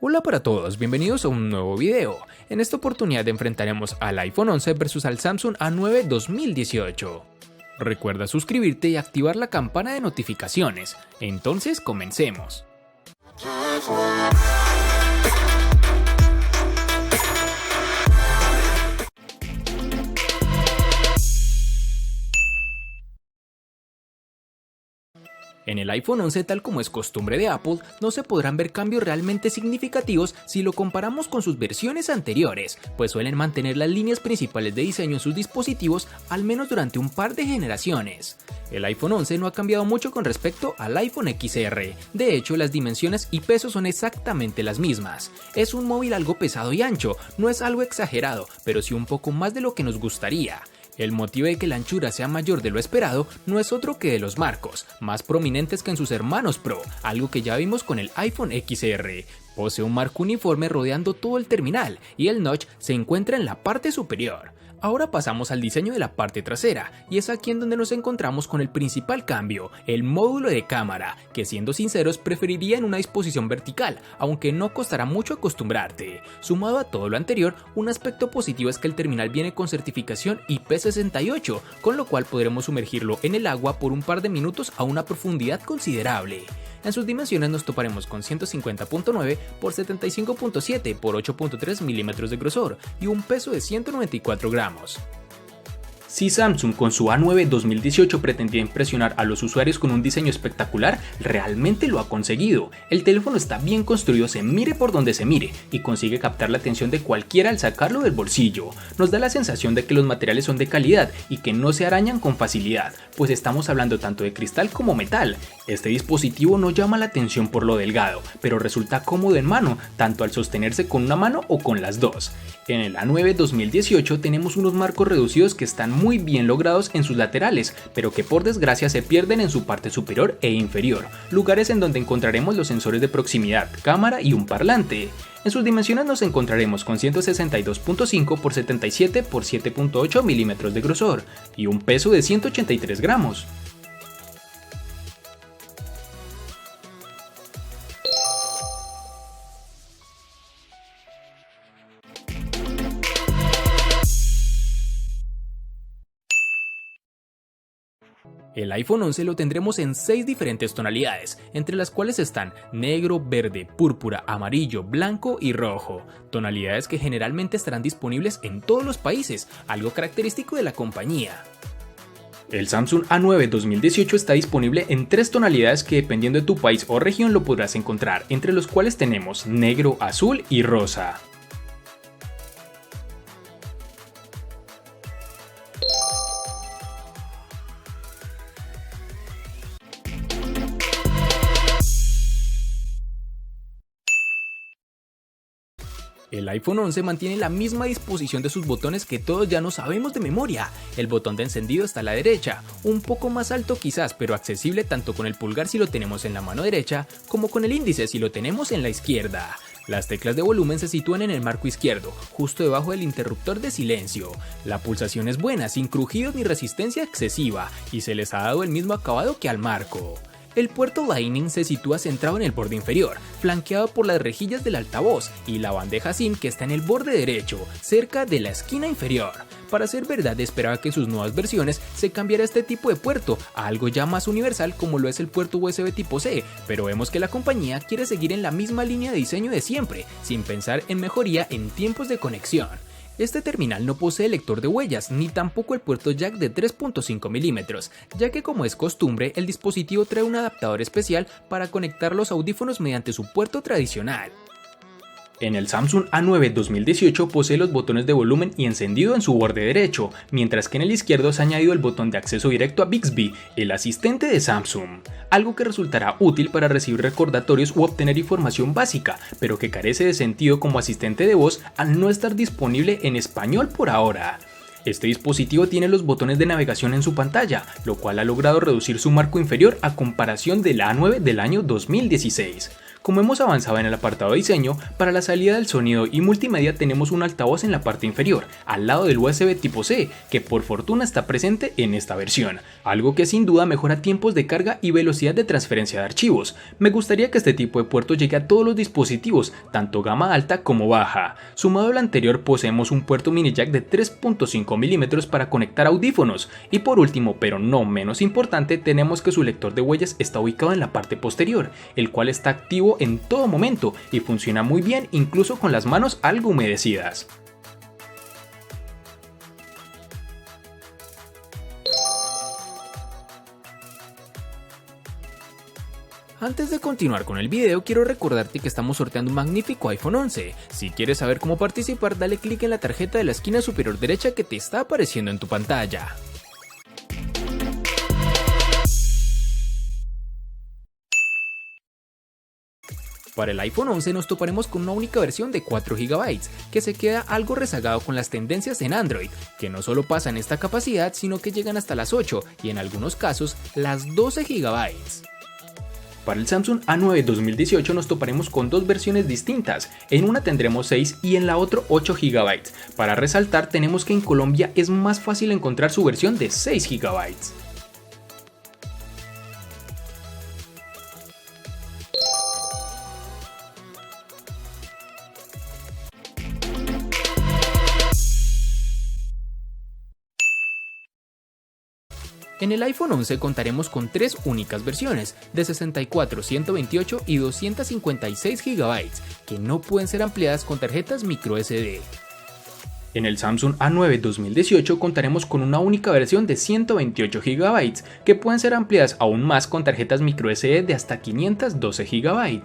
Hola para todos, bienvenidos a un nuevo video. En esta oportunidad enfrentaremos al iPhone 11 versus al Samsung A9 2018. Recuerda suscribirte y activar la campana de notificaciones. Entonces comencemos. En el iPhone 11, tal como es costumbre de Apple, no se podrán ver cambios realmente significativos si lo comparamos con sus versiones anteriores, pues suelen mantener las líneas principales de diseño en sus dispositivos al menos durante un par de generaciones. El iPhone 11 no ha cambiado mucho con respecto al iPhone XR, de hecho las dimensiones y peso son exactamente las mismas. Es un móvil algo pesado y ancho, no es algo exagerado, pero sí un poco más de lo que nos gustaría. El motivo de que la anchura sea mayor de lo esperado no es otro que de los marcos, más prominentes que en sus hermanos Pro, algo que ya vimos con el iPhone XR. Posee un marco uniforme rodeando todo el terminal y el notch se encuentra en la parte superior. Ahora pasamos al diseño de la parte trasera, y es aquí en donde nos encontramos con el principal cambio, el módulo de cámara, que siendo sinceros preferiría en una disposición vertical, aunque no costará mucho acostumbrarte. Sumado a todo lo anterior, un aspecto positivo es que el terminal viene con certificación IP68, con lo cual podremos sumergirlo en el agua por un par de minutos a una profundidad considerable. En sus dimensiones nos toparemos con 150.9 por 75.7 por 8.3 milímetros de grosor y un peso de 194 gramos. Si Samsung con su A9 2018 pretendía impresionar a los usuarios con un diseño espectacular, realmente lo ha conseguido. El teléfono está bien construido, se mire por donde se mire, y consigue captar la atención de cualquiera al sacarlo del bolsillo. Nos da la sensación de que los materiales son de calidad y que no se arañan con facilidad, pues estamos hablando tanto de cristal como metal. Este dispositivo no llama la atención por lo delgado, pero resulta cómodo en mano, tanto al sostenerse con una mano o con las dos. En el A9 2018 tenemos unos marcos reducidos que están muy bien logrados en sus laterales, pero que por desgracia se pierden en su parte superior e inferior, lugares en donde encontraremos los sensores de proximidad, cámara y un parlante. En sus dimensiones nos encontraremos con 162.5 por 77 por 7.8 milímetros de grosor y un peso de 183 gramos. El iPhone 11 lo tendremos en 6 diferentes tonalidades, entre las cuales están negro, verde, púrpura, amarillo, blanco y rojo, tonalidades que generalmente estarán disponibles en todos los países, algo característico de la compañía. El Samsung A9 2018 está disponible en 3 tonalidades que dependiendo de tu país o región lo podrás encontrar, entre los cuales tenemos negro, azul y rosa. El iPhone 11 mantiene la misma disposición de sus botones que todos ya no sabemos de memoria. El botón de encendido está a la derecha, un poco más alto quizás, pero accesible tanto con el pulgar si lo tenemos en la mano derecha, como con el índice si lo tenemos en la izquierda. Las teclas de volumen se sitúan en el marco izquierdo, justo debajo del interruptor de silencio. La pulsación es buena, sin crujidos ni resistencia excesiva, y se les ha dado el mismo acabado que al marco. El puerto Lightning se sitúa centrado en el borde inferior, flanqueado por las rejillas del altavoz y la bandeja SIM que está en el borde derecho, cerca de la esquina inferior. Para ser verdad, esperaba que en sus nuevas versiones se cambiara este tipo de puerto a algo ya más universal como lo es el puerto USB tipo C, pero vemos que la compañía quiere seguir en la misma línea de diseño de siempre, sin pensar en mejoría en tiempos de conexión. Este terminal no posee lector de huellas, ni tampoco el puerto jack de 3.5 milímetros, ya que como es costumbre, el dispositivo trae un adaptador especial para conectar los audífonos mediante su puerto tradicional. En el Samsung A9 2018 posee los botones de volumen y encendido en su borde derecho, mientras que en el izquierdo se ha añadido el botón de acceso directo a Bixby, el asistente de Samsung, algo que resultará útil para recibir recordatorios u obtener información básica, pero que carece de sentido como asistente de voz al no estar disponible en español por ahora. Este dispositivo tiene los botones de navegación en su pantalla, lo cual ha logrado reducir su marco inferior a comparación del A9 del año 2016. Como hemos avanzado en el apartado de diseño, para la salida del sonido y multimedia tenemos un altavoz en la parte inferior, al lado del USB tipo C, que por fortuna está presente en esta versión, algo que sin duda mejora tiempos de carga y velocidad de transferencia de archivos. Me gustaría que este tipo de puerto llegue a todos los dispositivos, tanto gama alta como baja. Sumado al anterior, poseemos un puerto mini jack de 3.5 mm para conectar audífonos, y por último, pero no menos importante, tenemos que su lector de huellas está ubicado en la parte posterior, el cual está activo en todo momento y funciona muy bien incluso con las manos algo humedecidas. Antes de continuar con el video, quiero recordarte que estamos sorteando un magnífico iPhone 11. Si quieres saber cómo participar, dale clic en la tarjeta de la esquina superior derecha que te está apareciendo en tu pantalla. Para el iPhone 11 nos toparemos con una única versión de 4 GB, que se queda algo rezagado con las tendencias en Android, que no solo pasan esta capacidad, sino que llegan hasta las 8 y en algunos casos las 12 GB. Para el Samsung A9 2018 nos toparemos con dos versiones distintas, en una tendremos 6 y en la otra 8 GB. Para resaltar, tenemos que en Colombia es más fácil encontrar su versión de 6 GB. En el iPhone 11 contaremos con tres únicas versiones, de 64, 128 y 256 GB, que no pueden ser ampliadas con tarjetas microSD. En el Samsung A9 2018 contaremos con una única versión de 128 GB, que pueden ser ampliadas aún más con tarjetas microSD de hasta 512 GB.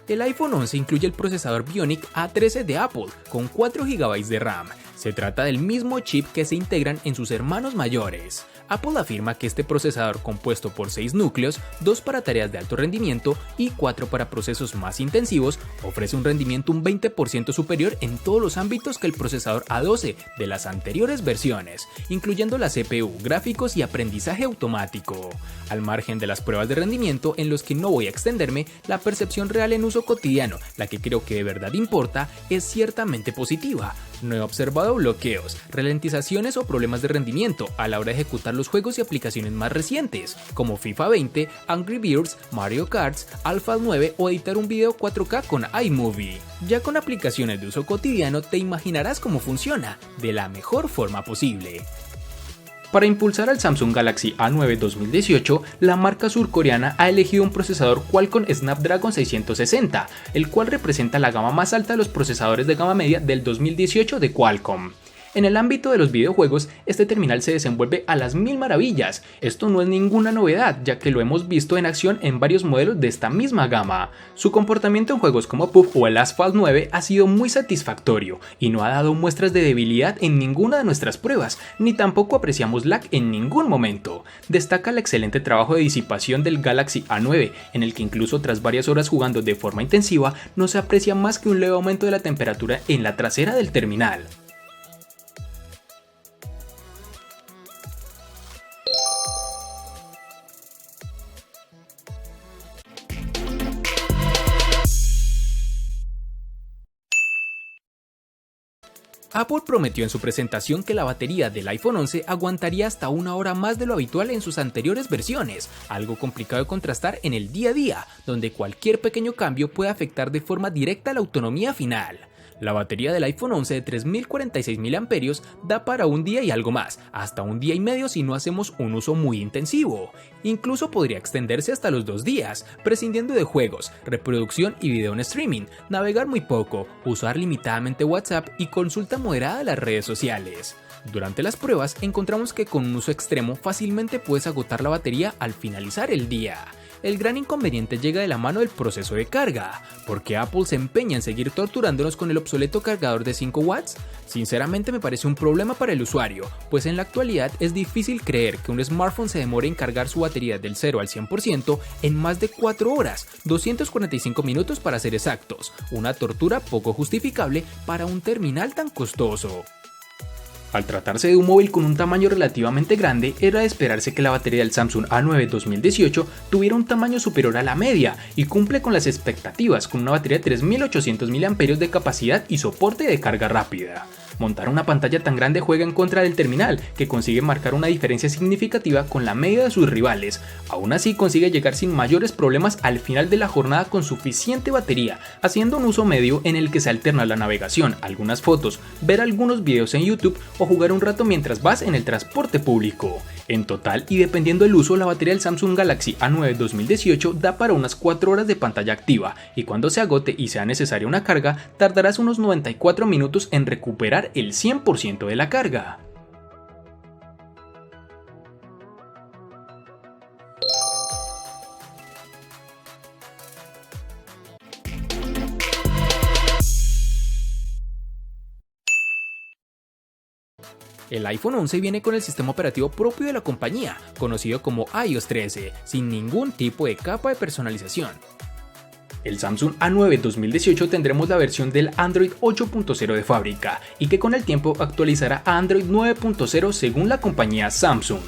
El iPhone 11 incluye el procesador Bionic A13 de Apple, con 4 GB de RAM. Se trata del mismo chip que se integran en sus hermanos mayores. Apple afirma que este procesador, compuesto por 6 núcleos, 2 para tareas de alto rendimiento y 4 para procesos más intensivos, ofrece un rendimiento un 20% superior en todos los ámbitos que el procesador A12 de las anteriores versiones, incluyendo la CPU, gráficos y aprendizaje automático. Al margen de las pruebas de rendimiento en los que no voy a extenderme, la percepción real en uso cotidiano, la que creo que de verdad importa, es ciertamente positiva. No he observado bloqueos, ralentizaciones o problemas de rendimiento a la hora de ejecutar los juegos y aplicaciones más recientes, como FIFA 20, Angry Birds, Mario Kart, Alpha 9 o editar un video 4K con iMovie. Ya con aplicaciones de uso cotidiano te imaginarás cómo funciona, de la mejor forma posible. Para impulsar al Samsung Galaxy A9 2018, la marca surcoreana ha elegido un procesador Qualcomm Snapdragon 660, el cual representa la gama más alta de los procesadores de gama media del 2018 de Qualcomm. En el ámbito de los videojuegos, este terminal se desenvuelve a las mil maravillas. Esto no es ninguna novedad, ya que lo hemos visto en acción en varios modelos de esta misma gama. Su comportamiento en juegos como PUBG o el Asphalt 9 ha sido muy satisfactorio y no ha dado muestras de debilidad en ninguna de nuestras pruebas, ni tampoco apreciamos lag en ningún momento. Destaca el excelente trabajo de disipación del Galaxy A9, en el que incluso tras varias horas jugando de forma intensiva, no se aprecia más que un leve aumento de la temperatura en la trasera del terminal. Apple prometió en su presentación que la batería del iPhone 11 aguantaría hasta una hora más de lo habitual en sus anteriores versiones, algo complicado de contrastar en el día a día, donde cualquier pequeño cambio puede afectar de forma directa la autonomía final. La batería del iPhone 11 de 3046 mAh da para un día y algo más, hasta un día y medio si no hacemos un uso muy intensivo. Incluso podría extenderse hasta los 2 días, prescindiendo de juegos, reproducción y video en streaming, navegar muy poco, usar limitadamente WhatsApp y consulta moderada de las redes sociales. Durante las pruebas encontramos que con un uso extremo fácilmente puedes agotar la batería al finalizar el día. El gran inconveniente llega de la mano del proceso de carga. ¿Por qué Apple se empeña en seguir torturándonos con el obsoleto cargador de 5 watts? Sinceramente me parece un problema para el usuario, pues en la actualidad es difícil creer que un smartphone se demore en cargar su batería del 0 al 100% en más de 4 horas, 245 minutos para ser exactos, una tortura poco justificable para un terminal tan costoso. Al tratarse de un móvil con un tamaño relativamente grande, era de esperarse que la batería del Samsung A9 2018 tuviera un tamaño superior a la media y cumple con las expectativas con una batería de 3800 mAh de capacidad y soporte de carga rápida. Montar una pantalla tan grande juega en contra del terminal, que consigue marcar una diferencia significativa con la media de sus rivales. Aún así consigue llegar sin mayores problemas al final de la jornada con suficiente batería, haciendo un uso medio en el que se alterna la navegación, algunas fotos, ver algunos videos en YouTube o jugar un rato mientras vas en el transporte público. En total, y dependiendo del uso, la batería del Samsung Galaxy A9 2018 da para unas 4 horas de pantalla activa, y cuando se agote y sea necesaria una carga, tardarás unos 94 minutos en recuperar el 100% de la carga. El iPhone 11 viene con el sistema operativo propio de la compañía, conocido como iOS 13, sin ningún tipo de capa de personalización. El Samsung A9 2018 tendremos la versión del Android 8.0 de fábrica y que con el tiempo actualizará a Android 9.0 según la compañía Samsung.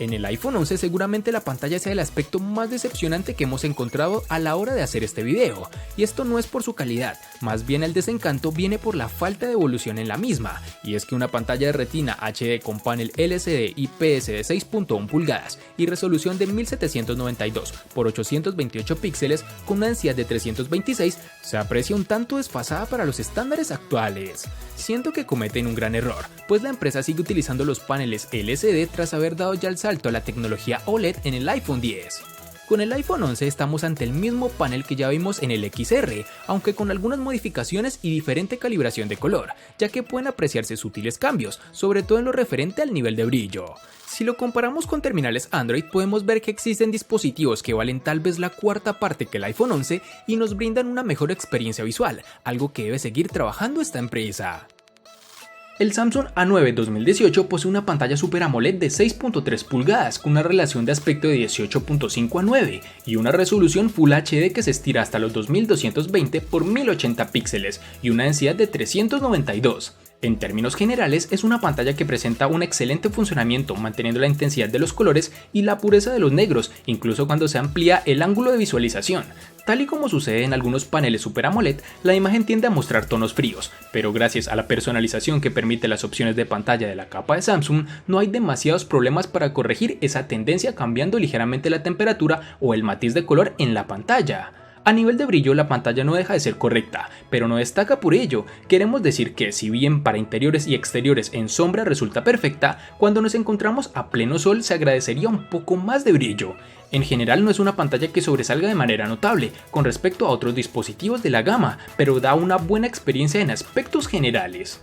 En el iPhone 11 seguramente la pantalla sea el aspecto más decepcionante que hemos encontrado a la hora de hacer este video, y esto no es por su calidad, más bien el desencanto viene por la falta de evolución en la misma, y es que una pantalla de Retina HD con panel LCD IPS de 6.1 pulgadas y resolución de 1792 por 828 píxeles con una densidad de 326 se aprecia un tanto desfasada para los estándares actuales. Siento que cometen un gran error, pues la empresa sigue utilizando los paneles LCD tras haber dado ya el salto a la tecnología OLED en el iPhone X. Con el iPhone 11 estamos ante el mismo panel que ya vimos en el XR, aunque con algunas modificaciones y diferente calibración de color, ya que pueden apreciarse sutiles cambios, sobre todo en lo referente al nivel de brillo. Si lo comparamos con terminales Android, podemos ver que existen dispositivos que valen tal vez la cuarta parte que el iPhone 11 y nos brindan una mejor experiencia visual, algo que debe seguir trabajando esta empresa. El Samsung A9 2018 posee una pantalla Super AMOLED de 6.3 pulgadas con una relación de aspecto de 18.5 a 9 y una resolución Full HD que se estira hasta los 2220 por 1080 píxeles y una densidad de 392. En términos generales, es una pantalla que presenta un excelente funcionamiento manteniendo la intensidad de los colores y la pureza de los negros, incluso cuando se amplía el ángulo de visualización. Tal y como sucede en algunos paneles Super AMOLED, la imagen tiende a mostrar tonos fríos, pero gracias a la personalización que permite las opciones de pantalla de la capa de Samsung, no hay demasiados problemas para corregir esa tendencia cambiando ligeramente la temperatura o el matiz de color en la pantalla. A nivel de brillo la pantalla no deja de ser correcta, pero no destaca por ello. Queremos decir que si bien para interiores y exteriores en sombra resulta perfecta, cuando nos encontramos a pleno sol se agradecería un poco más de brillo. En general no es una pantalla que sobresalga de manera notable con respecto a otros dispositivos de la gama, pero da una buena experiencia en aspectos generales.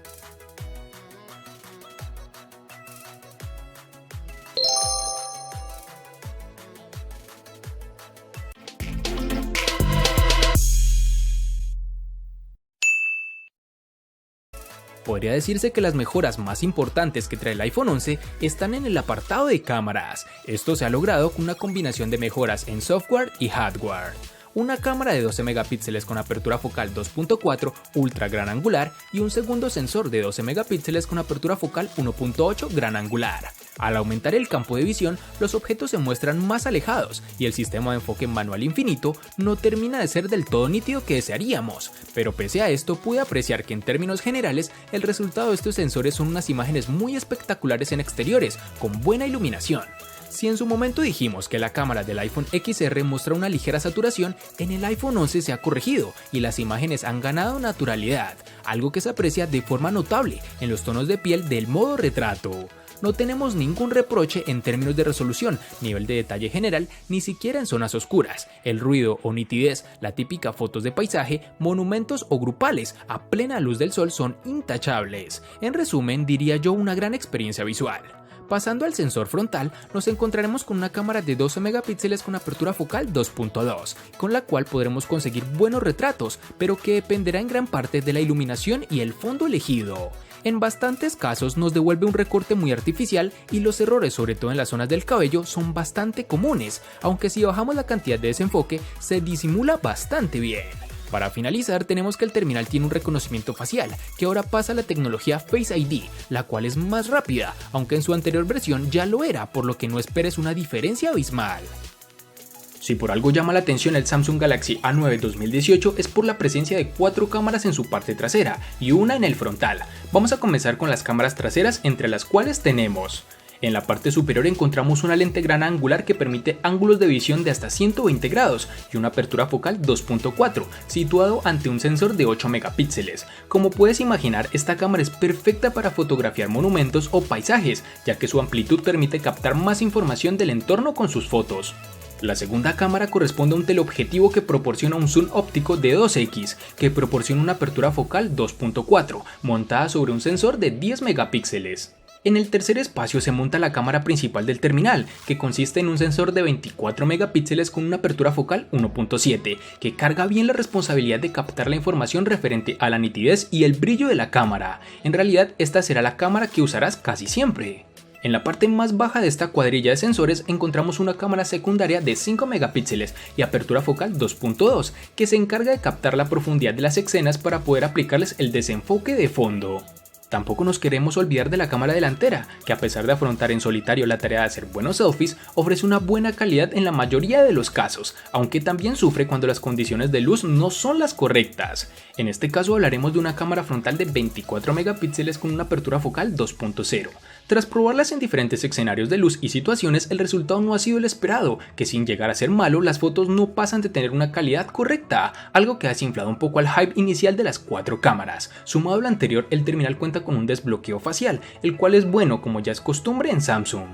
Podría decirse que las mejoras más importantes que trae el iPhone 11 están en el apartado de cámaras. Esto se ha logrado con una combinación de mejoras en software y hardware. Una cámara de 12 megapíxeles con apertura focal 2.4 ultra gran angular y un segundo sensor de 12 megapíxeles con apertura focal 1.8 gran angular. Al aumentar el campo de visión, los objetos se muestran más alejados y el sistema de enfoque manual infinito no termina de ser del todo nítido que desearíamos, pero pese a esto pude apreciar que en términos generales el resultado de estos sensores son unas imágenes muy espectaculares en exteriores, con buena iluminación. Si en su momento dijimos que la cámara del iPhone XR muestra una ligera saturación, en el iPhone 11 se ha corregido y las imágenes han ganado naturalidad, algo que se aprecia de forma notable en los tonos de piel del modo retrato. no tenemos ningún reproche en términos de resolución, nivel de detalle general, ni siquiera en zonas oscuras. El ruido o nitidez, la típica fotos de paisaje, monumentos o grupales a plena luz del sol son intachables. En resumen, diría yo una gran experiencia visual. Pasando al sensor frontal, nos encontraremos con una cámara de 12 megapíxeles con apertura focal 2.2, con la cual podremos conseguir buenos retratos, pero que dependerá en gran parte de la iluminación y el fondo elegido. En bastantes casos nos devuelve un recorte muy artificial y los errores, sobre todo en las zonas del cabello, son bastante comunes, aunque si bajamos la cantidad de desenfoque se disimula bastante bien. Para finalizar, tenemos que el terminal tiene un reconocimiento facial, que ahora pasa a la tecnología Face ID, la cual es más rápida, aunque en su anterior versión ya lo era, por lo que no esperes una diferencia abismal. Si por algo llama la atención el Samsung Galaxy A9 2018 es por la presencia de 4 cámaras en su parte trasera y una en el frontal. Vamos a comenzar con las cámaras traseras, entre las cuales tenemos: en la parte superior encontramos una lente gran angular que permite ángulos de visión de hasta 120 grados y una apertura focal 2.4, situado ante un sensor de 8 megapíxeles. Como puedes imaginar, esta cámara es perfecta para fotografiar monumentos o paisajes, ya que su amplitud permite captar más información del entorno con sus fotos. La segunda cámara corresponde a un teleobjetivo que proporciona un zoom óptico de 2x, que proporciona una apertura focal 2.4, montada sobre un sensor de 10 megapíxeles. En el tercer espacio se monta la cámara principal del terminal, que consiste en un sensor de 24 megapíxeles con una apertura focal 1.7, que carga bien la responsabilidad de captar la información referente a la nitidez y el brillo de la cámara. En realidad, esta será la cámara que usarás casi siempre. En la parte más baja de esta cuadrilla de sensores encontramos una cámara secundaria de 5 megapíxeles y apertura focal 2.2, que se encarga de captar la profundidad de las escenas para poder aplicarles el desenfoque de fondo. Tampoco nos queremos olvidar de la cámara delantera, que a pesar de afrontar en solitario la tarea de hacer buenos selfies, ofrece una buena calidad en la mayoría de los casos, aunque también sufre cuando las condiciones de luz no son las correctas. En este caso hablaremos de una cámara frontal de 24 megapíxeles con una apertura focal 2.0. Tras probarlas en diferentes escenarios de luz y situaciones, el resultado no ha sido el esperado, que sin llegar a ser malo, las fotos no pasan de tener una calidad correcta, algo que ha desinflado un poco al hype inicial de las 4 cámaras. Sumado a lo anterior, el terminal cuenta con un desbloqueo facial, el cual es bueno como ya es costumbre en Samsung.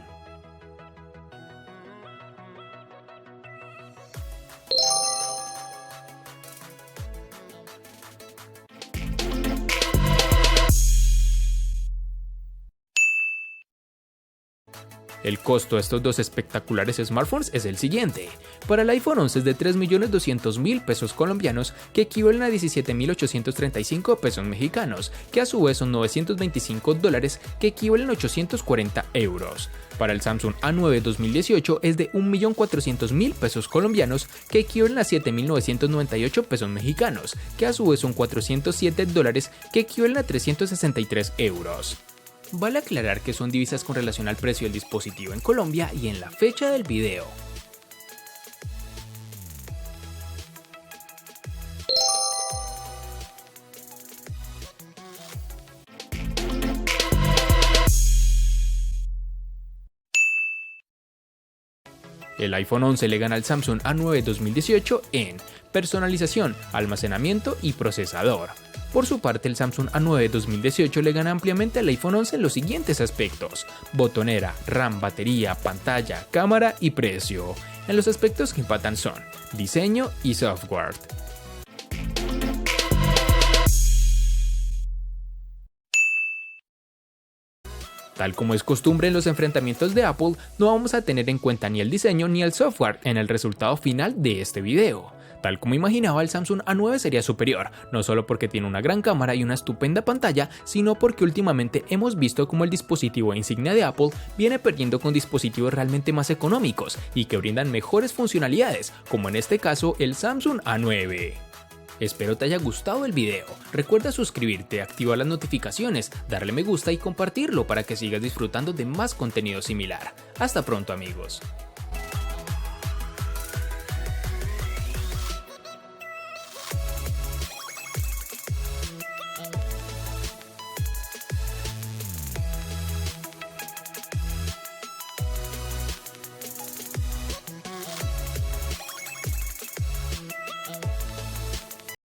El costo de estos dos espectaculares smartphones es el siguiente. Para el iPhone 11 es de 3.200.000 pesos colombianos, que equivalen a 17.835 pesos mexicanos, que a su vez son $925, que equivalen a 840 euros. Para el Samsung A9 2018 es de 1.400.000 pesos colombianos, que equivalen a 7.998 pesos mexicanos, que a su vez son $407, que equivalen a 363 euros. Vale aclarar que son divisas con relación al precio del dispositivo en Colombia y en la fecha del video. El iPhone 11 le gana al Samsung A9 2018 en personalización, almacenamiento y procesador. Por su parte, el Samsung A9 2018 le gana ampliamente al iPhone 11 en los siguientes aspectos: botonera, RAM, batería, pantalla, cámara y precio. En los aspectos que empatan son diseño y software. Tal como es costumbre en los enfrentamientos de Apple, no vamos a tener en cuenta ni el diseño ni el software en el resultado final de este video. Tal como imaginaba, el Samsung A9 sería superior, no solo porque tiene una gran cámara y una estupenda pantalla, sino porque últimamente hemos visto como el dispositivo insignia de Apple viene perdiendo con dispositivos realmente más económicos y que brindan mejores funcionalidades, como en este caso el Samsung A9. Espero te haya gustado el video. Recuerda suscribirte, activar las notificaciones, darle me gusta y compartirlo para que sigas disfrutando de más contenido similar. Hasta pronto, amigos.